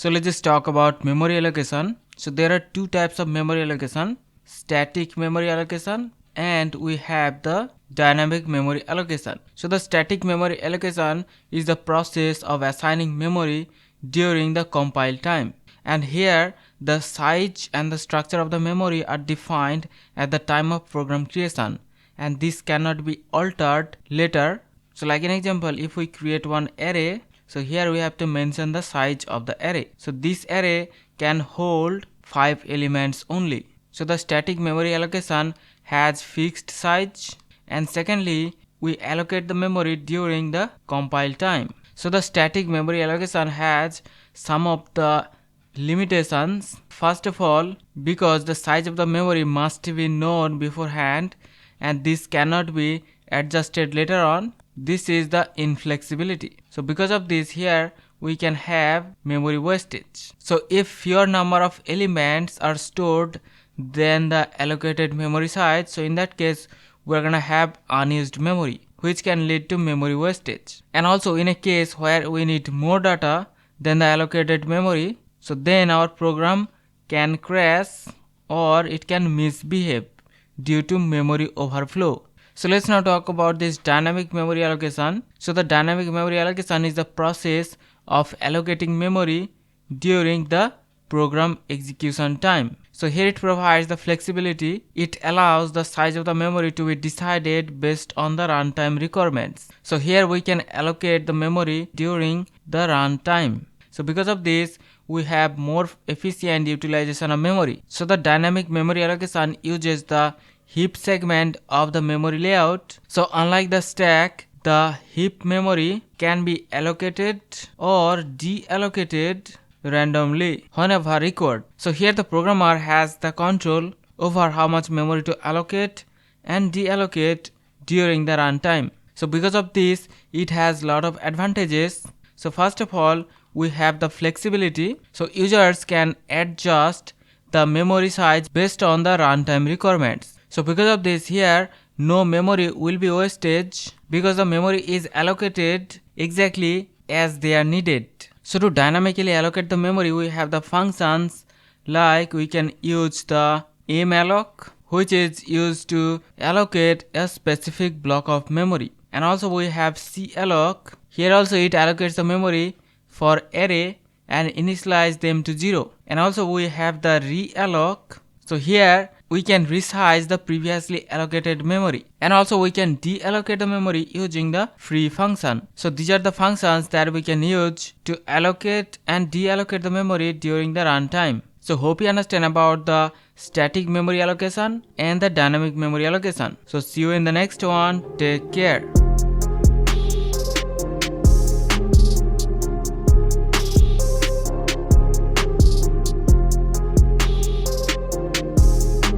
So let's just talk about memory allocation. So there are two types of memory allocation: static memory allocation and we have the dynamic memory allocation. So the static memory allocation is the process of assigning memory during the compile time, and here the size and the structure of the memory are defined at the time of program creation, and this cannot be altered later. So like an example, if we create one array, so here we have to mention the size of the array. So this array can hold 5 elements only. So the static memory allocation has fixed size, and secondly we allocate the memory during the compile time. So the static memory allocation has some of the limitations. First of all, because the size of the memory must be known beforehand and this cannot be adjusted later on. This is the inflexibility. So because of this, here we can have memory wastage. So if fewer number of elements are stored than the allocated memory size, so in that case we're gonna have unused memory, which can lead to memory wastage. And also in a case where we need more data than the allocated memory, so then our program can crash or it can misbehave due to memory overflow. So let's now talk about this dynamic memory allocation. So the dynamic memory allocation is the process of allocating memory during the program execution time. So here it provides the flexibility. It allows the size of the memory to be decided based on the runtime requirements. So here we can allocate the memory during the runtime. So because of this, we have more efficient utilization of memory. So the dynamic memory allocation uses the heap segment of the memory layout. So unlike the stack, the heap memory can be allocated or deallocated randomly whenever required. So here the programmer has the control over how much memory to allocate and deallocate during the runtime. So because of this, it has a lot of advantages. So first of all, we have the flexibility. So users can adjust the memory size based on the runtime requirements. So because of this, here no memory will be wasted because the memory is allocated exactly as they are needed. So to dynamically allocate the memory, we have the functions like we can use the Malloc, which is used to allocate a specific block of memory. And also we have Calloc. Here also it allocates the memory for array and initialize them to 0. And also we have the realloc. So here we can resize the previously allocated memory, and also we can deallocate the memory using the free function. So these are the functions that we can use to allocate and deallocate the memory during the runtime. So hope you understand about the static memory allocation and the dynamic memory allocation. So see you in the next one. Take care.